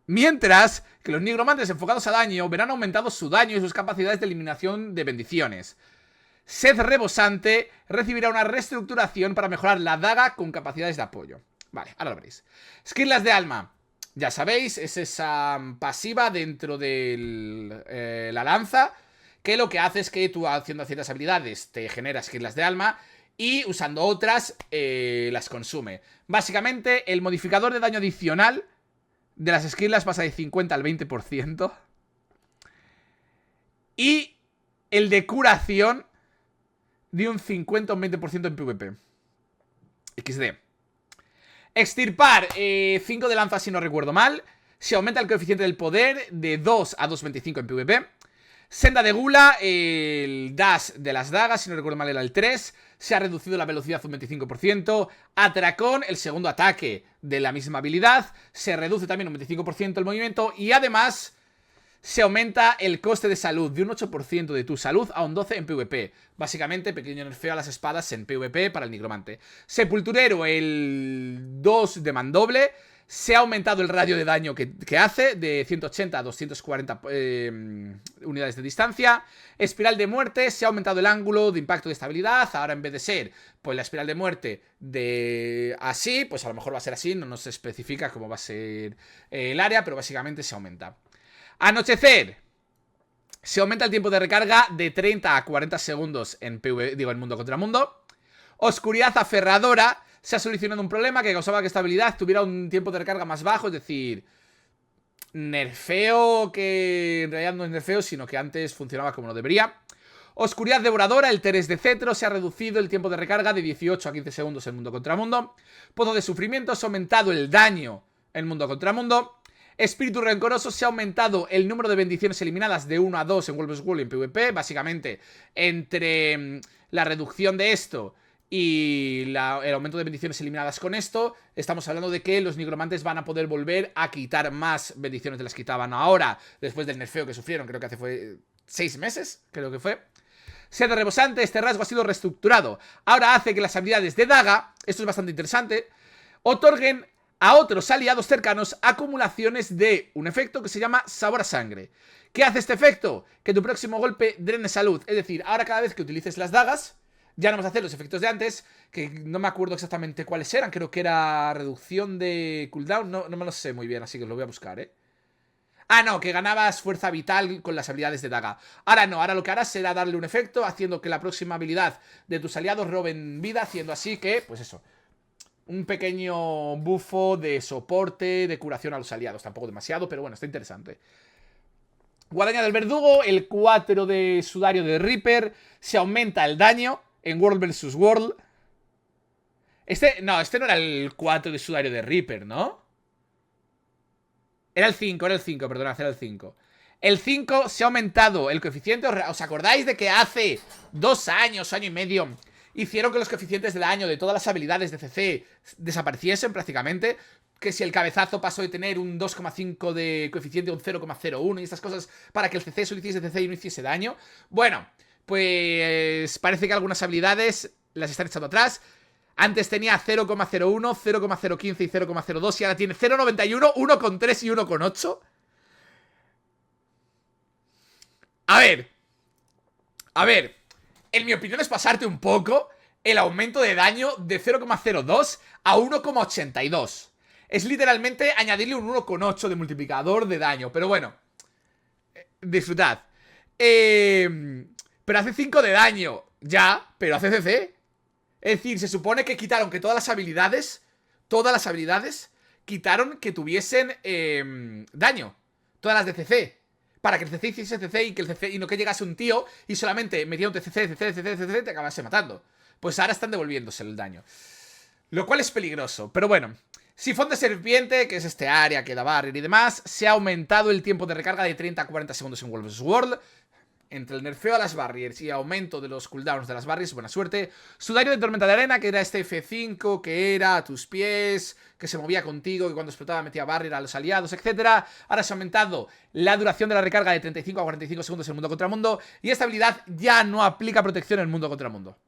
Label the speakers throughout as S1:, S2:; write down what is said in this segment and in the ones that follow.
S1: Mientras que los nigromantes enfocados a daño verán aumentado su daño y sus capacidades de eliminación de bendiciones. Sed rebosante recibirá una reestructuración para mejorar la daga con capacidades de apoyo. Vale, ahora lo veréis. Skillas de alma. Ya sabéis, es esa pasiva dentro de la lanza, que lo que hace es que tú haciendo ciertas habilidades te genera skillas de alma y usando otras las consume. Básicamente, el modificador de daño adicional de las skills pasa de 50 al 20%. Y el de curación de un 50 o un 20% en PvP. XD. Extirpar 5 de lanza si no recuerdo mal. Se aumenta el coeficiente del poder de 2 a 2,25 en PvP. Senda de gula, el dash de las dagas, si no recuerdo mal era el 3. Se ha reducido la velocidad un 25%. Atracón, el segundo ataque de la misma habilidad. Se reduce también un 25% el movimiento. Y además se aumenta el coste de salud de un 8% de tu salud a un 12% en PvP. Básicamente, pequeño nerfeo a las espadas en PvP para el nigromante. Sepulturero, el 2 de mandoble. Se ha aumentado el radio de daño que hace de 180 a 240 unidades de distancia. Espiral de muerte, se ha aumentado el ángulo de impacto de estabilidad. Ahora en vez de ser pues la espiral de muerte de así, pues a lo mejor va a ser así. No nos especifica cómo va a ser el área, pero básicamente se aumenta. Anochecer. Se aumenta el tiempo de recarga de 30 a 40 segundos en en mundo contra mundo. Oscuridad aferradora. Se ha solucionado un problema que causaba que esta habilidad tuviera un tiempo de recarga más bajo, es decir, nerfeo que en realidad no es nerfeo, sino que antes funcionaba como no debería. Oscuridad devoradora, el 3 de cetro, se ha reducido el tiempo de recarga de 18 a 15 segundos en mundo contra mundo. Pozo de sufrimiento, se ha aumentado el daño en mundo contra mundo. Espíritu rencoroso, se ha aumentado el número de bendiciones eliminadas de 1 a 2 en World vs. World y en PvP. Básicamente, entre la reducción de esto y el aumento de bendiciones eliminadas con esto, estamos hablando de que los nigromantes van a poder volver a quitar más bendiciones de las que quitaban ahora, después del nerfeo que sufrieron, creo que fue 6 meses, creo que fue. Sed rebosante, este rasgo ha sido reestructurado. Ahora hace que las habilidades de daga, esto es bastante interesante, otorguen a otros aliados cercanos acumulaciones de un efecto que se llama sabor a sangre. ¿Qué hace este efecto? Que tu próximo golpe drene salud. Es decir, ahora cada vez que utilices las dagas, ya no vas a hacer los efectos de antes, que no me acuerdo exactamente cuáles eran. Creo que era reducción de cooldown, no me lo sé muy bien, así que lo voy a buscar, Ah, no, que ganabas fuerza vital con las habilidades de daga. Ahora no, ahora lo que harás será darle un efecto, haciendo que la próxima habilidad de tus aliados roben vida, haciendo así que, pues eso, un pequeño bufo de soporte, de curación a los aliados. Tampoco demasiado, pero bueno, está interesante. Guadaña del verdugo, el 4 de sudario de Reaper. Se aumenta el daño en World vs. World. Este no era el 4 de sudario de Reaper, ¿no? Era el 5, perdonad, era el 5. El 5 se ha aumentado el coeficiente. ¿Os acordáis de que hace 2 años, año y medio, hicieron que los coeficientes del año de todas las habilidades de CC desapareciesen prácticamente? Que si el cabezazo pasó de tener un 2,5 de coeficiente a un 0,01 y estas cosas para que el CC solo hiciese CC y no hiciese daño. Bueno, pues parece que algunas habilidades las están echando atrás. Antes tenía 0,01, 0,015 y 0,02 y ahora tiene 0,91, 1,3 y 1,8. A ver, en mi opinión es pasarte un poco el aumento de daño de 0,02 a 1,82. Es literalmente añadirle un 1,8 de multiplicador de daño. Pero bueno, disfrutad. Pero hace 5 de daño. Ya, pero hace CC. Es decir, se supone que quitaron que todas las habilidades, quitaron que tuviesen daño. Todas las de CC. Para que el CC hiciese CC y que el CC y no que llegase un tío y solamente metía un CC, te acabase matando. Pues ahora están devolviéndose el daño. Lo cual es peligroso, pero bueno. Sifón de serpiente, que es este área que da barrier y demás, se ha aumentado el tiempo de recarga de 30 a 40 segundos en World vs. World. Entre el nerfeo a las barriers y aumento de los cooldowns de las barriers, buena suerte. Sudario de tormenta de arena, que era este F5, que era a tus pies, que se movía contigo, que cuando explotaba metía barrier a los aliados, etc. Ahora se ha aumentado la duración de la recarga de 35 a 45 segundos en mundo contra mundo. Y esta habilidad ya no aplica protección en mundo contra mundo.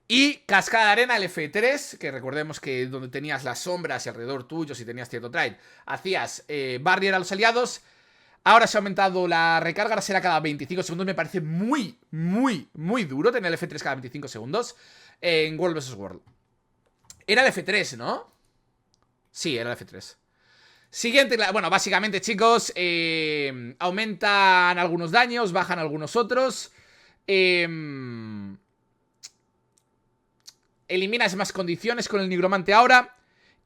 S1: Y cascada de arena, el F3, que recordemos que donde tenías las sombras y alrededor tuyo, si tenías cierto trade, hacías barrier a los aliados. Ahora se ha aumentado la recarga, ahora será cada 25 segundos. Me parece muy duro tener el F3 cada 25 segundos en World vs. World. Era el F3, ¿no? Sí, era el F3. Siguiente, bueno, básicamente, chicos, aumentan algunos daños, bajan algunos otros. Eliminas más condiciones con el nigromante ahora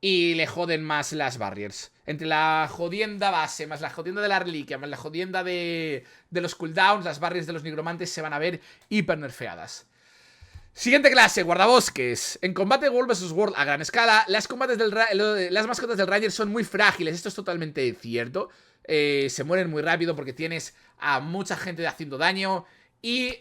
S1: y le joden más las barriers. Entre la jodienda base, más la jodienda de la reliquia, más la jodienda de los cooldowns, las barriers de los nigromantes se van a ver hiper nerfeadas. Siguiente clase, guardabosques. En combate World vs. World a gran escala, las mascotas del Ranger son muy frágiles. Esto es totalmente cierto. Se mueren muy rápido porque tienes a mucha gente haciendo daño. Y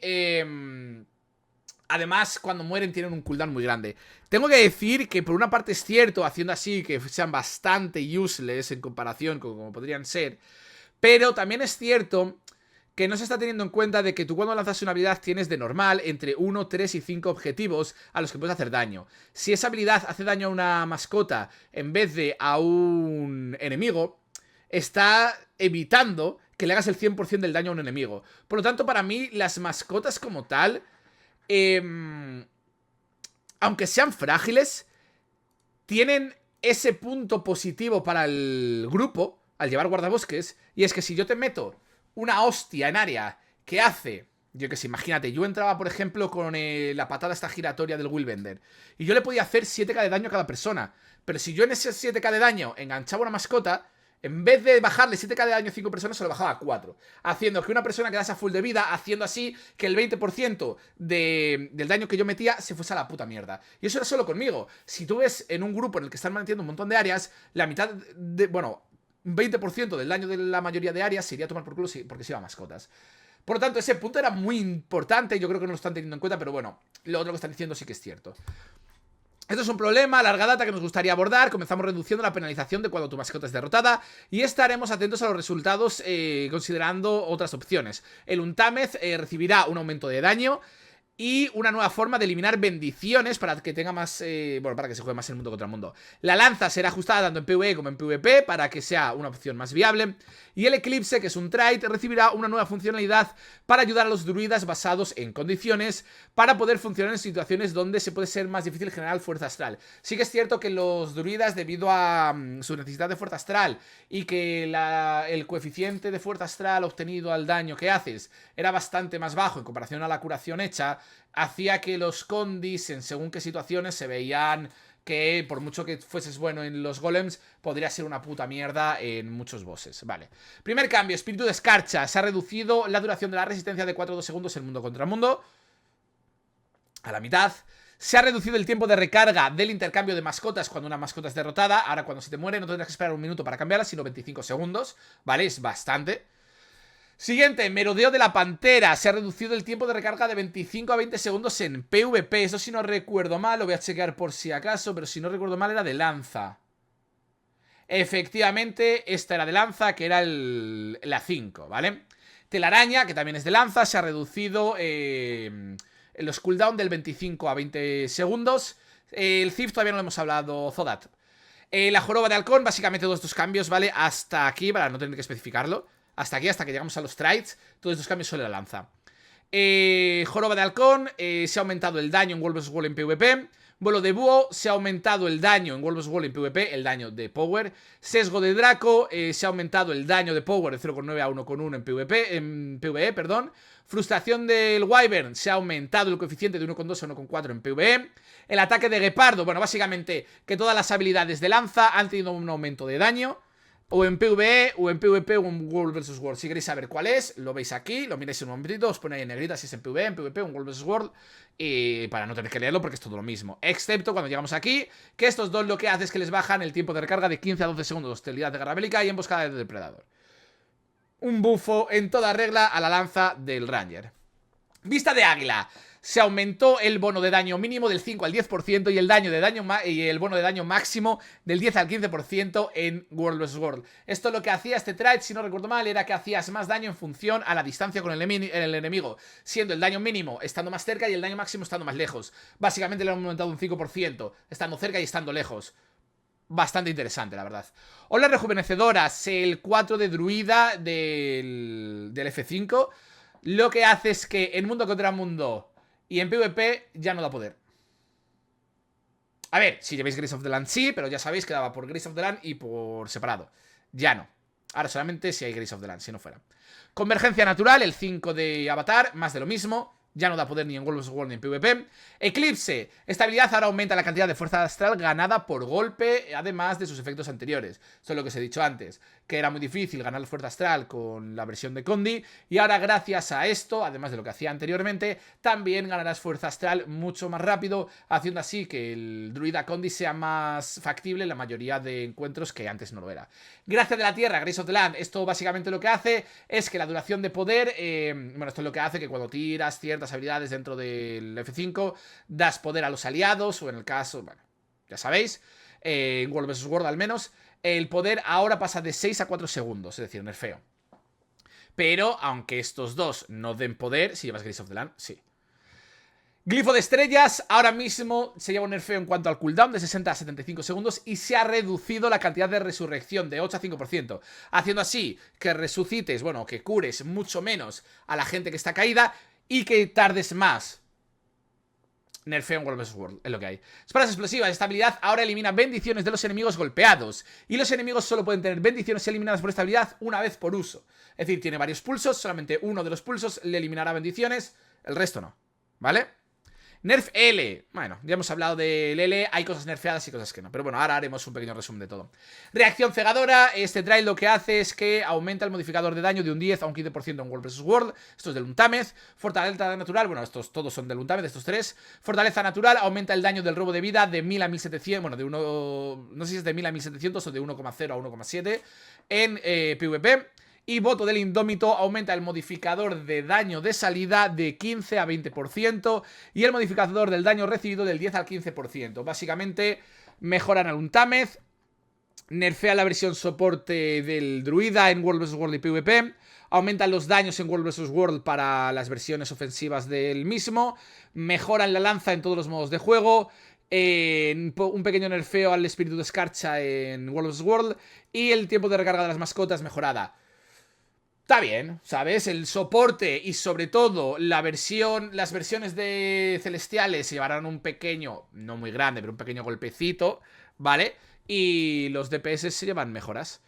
S1: además, cuando mueren tienen un cooldown muy grande. Tengo que decir que por una parte es cierto, haciendo así que sean bastante useless en comparación con como podrían ser. Pero también es cierto que no se está teniendo en cuenta de que tú cuando lanzas una habilidad tienes de normal entre 1, 3 y 5 objetivos a los que puedes hacer daño. Si esa habilidad hace daño a una mascota en vez de a un enemigo, está evitando que le hagas el 100% del daño a un enemigo. Por lo tanto, para mí, las mascotas como tal, aunque sean frágiles, tienen ese punto positivo para el grupo al llevar guardabosques. Y es que si yo te meto una hostia en área que hace, yo que sé, imagínate, yo entraba por ejemplo con la patada esta giratoria del Willbender y yo le podía hacer 7k de daño a cada persona. Pero si yo en ese 7k de daño enganchaba una mascota, en vez de bajarle 7k de daño a 5 personas, se lo bajaba a 4. Haciendo que una persona quedase a full de vida, haciendo así que el 20% del daño que yo metía se fuese a la puta mierda. Y eso era solo conmigo. Si tú ves en un grupo en el que están metiendo un montón de áreas, la mitad de... bueno, un 20% del daño de la mayoría de áreas se iría a tomar por culo porque se iba a mascotas. Por lo tanto, ese punto era muy importante. Yo creo que no lo están teniendo en cuenta, pero bueno, lo otro que están diciendo sí que es cierto. Esto es un problema a larga data que nos gustaría abordar. Comenzamos reduciendo la penalización de cuando tu mascota es derrotada y estaremos atentos a los resultados considerando otras opciones. El Untamed recibirá un aumento de daño y una nueva forma de eliminar bendiciones para que tenga más... bueno, para que se juegue más el mundo contra el mundo. La lanza será ajustada tanto en PvE como en PvP para que sea una opción más viable. Y el eclipse, que es un trait, recibirá una nueva funcionalidad para ayudar a los druidas basados en condiciones para poder funcionar en situaciones donde se puede ser más difícil generar fuerza astral. Sí que es cierto que los druidas, debido a su necesidad de fuerza astral y que el coeficiente de fuerza astral obtenido al daño que haces era bastante más bajo en comparación a la curación hecha, hacía que los condis en según qué situaciones se veían que por mucho que fueses bueno en los golems, podría ser una puta mierda en muchos bosses. Vale. Primer cambio, espíritu de escarcha. Se ha reducido la duración de la resistencia de 4 a 2 segundos en mundo contra mundo a la mitad. Se ha reducido el tiempo de recarga del intercambio de mascotas cuando una mascota es derrotada. Ahora cuando se te muere no tendrás que esperar un minuto para cambiarla, sino 25 segundos. Vale, es bastante. Siguiente, merodeo de la pantera. Se ha reducido el tiempo de recarga de 25 a 20 segundos en PvP. Eso si no recuerdo mal, lo voy a chequear por si acaso, pero si no recuerdo mal era de lanza. Efectivamente, esta era de lanza, que era la 5, ¿vale? Telaraña, que también es de lanza, se ha reducido los cooldown del 25 a 20 segundos. El Thief todavía no lo hemos hablado, Zodat. La joroba de halcón, básicamente todos estos cambios, ¿vale? Hasta aquí, para no tener que especificarlo. Hasta aquí, hasta que llegamos a los traits, todos estos cambios son la lanza. Joroba de halcón, se ha aumentado el daño en World vs. World en PvP. Vuelo de búho, se ha aumentado el daño en World vs. World en PvP, el daño de Power. Sesgo de Draco, se ha aumentado el daño de Power de 0,9 a 1,1 en PvE, perdón. Frustración del Wyvern, se ha aumentado el coeficiente de 1,2 a 1,4 en PvE. El ataque de Guepardo, bueno, básicamente que todas las habilidades de lanza han tenido un aumento de daño. O en PvE, o en PvP, o en World vs. World. Si queréis saber cuál es, lo veis aquí, lo miráis en un momentito, os ponéis en negrita si es en PvE, en PvP, o en World vs. World. Y para no tener que leerlo porque es todo lo mismo. Excepto cuando llegamos aquí, que estos dos lo que hace es que les bajan el tiempo de recarga de 15 a 12 segundos de hostilidad de garra bélica y emboscada de depredador. Un bufo en toda regla a la lanza del Ranger. Vista de águila. Se aumentó el bono de daño mínimo del 5 al 10% y el bono de daño máximo del 10 al 15% en World vs. World. Esto lo que hacía este trait, si no recuerdo mal, era que hacías más daño en función a la distancia con el enemigo, siendo el daño mínimo estando más cerca y el daño máximo estando más lejos. Básicamente le han aumentado un 5%, estando cerca y estando lejos. Bastante interesante, la verdad. Olas rejuvenecedoras, el 4 de druida del F5. Lo que hace es que en mundo contra mundo y en PvP ya no da poder. A ver, si lleváis Grace of the Land sí, pero ya sabéis que daba por Grace of the Land y por separado. Ya no. Ahora solamente si hay Grace of the Land, si no fuera. Convergencia natural, el 5 de Avatar, más de lo mismo. Ya no da poder ni en World vs. World ni en PvP. Eclipse. Esta habilidad ahora aumenta la cantidad de fuerza astral ganada por golpe, además de sus efectos anteriores. Esto es lo que os he dicho antes, que era muy difícil ganar la fuerza astral con la versión de Condi. Y ahora gracias a esto, además de lo que hacía anteriormente, también ganarás fuerza astral mucho más rápido, haciendo así que el druida Condi sea más factible en la mayoría de encuentros que antes no lo era. Gracia de la Tierra, Grace of the Land. Esto básicamente lo que hace es que la duración de poder, bueno, esto es lo que hace que cuando tiras ciertas habilidades dentro del F5, das poder a los aliados, o en el caso, bueno, ya sabéis, en World vs. World al menos, el poder ahora pasa de 6 a 4 segundos, es decir, nerfeo. Pero, aunque estos dos no den poder, si llevas Grace of the Land, sí. Glifo de estrellas, ahora mismo se lleva un nerfeo en cuanto al cooldown de 60 a 75 segundos y se ha reducido la cantidad de resurrección de 8 a 5%, haciendo así que resucites, bueno, que cures mucho menos a la gente que está caída y que tardes más. Nerfeo en World vs. World, es lo que hay. Espadas explosivas, esta habilidad ahora elimina bendiciones de los enemigos golpeados. Y los enemigos solo pueden tener bendiciones eliminadas por esta habilidad una vez por uso. Es decir, tiene varios pulsos, solamente uno de los pulsos le eliminará bendiciones, el resto no, ¿vale? Nerf L. Bueno, ya hemos hablado del L. Hay cosas nerfeadas y cosas que no. Pero bueno, ahora haremos un pequeño resumen de todo. Reacción cegadora. Este trait lo que hace es que aumenta el modificador de daño de un 10 a un 15% en World vs. World. Esto es del Untamez. Fortaleza natural. Bueno, estos todos son del Untamez, estos tres. Fortaleza natural. Aumenta el daño del robo de vida de 1000 a 1700. Bueno, de 1. No sé si es de 1000 a 1700 o de 1,0 a 1,7 en PvP. Y voto del indómito aumenta el modificador de daño de salida de 15 a 20% y el modificador del daño recibido del 10 al 15%. Básicamente mejoran al Untamez, nerfea la versión soporte del druida en World vs. World y PvP, aumentan los daños en World vs. World para las versiones ofensivas del mismo, mejoran la lanza en todos los modos de juego, un pequeño nerfeo al espíritu de escarcha en World vs. World y el tiempo de recarga de las mascotas mejorada. Está bien, ¿sabes? El soporte y sobre todo las versiones de celestiales se llevarán un pequeño, no muy grande, pero un pequeño golpecito, ¿vale? Y los DPS se llevan mejoras.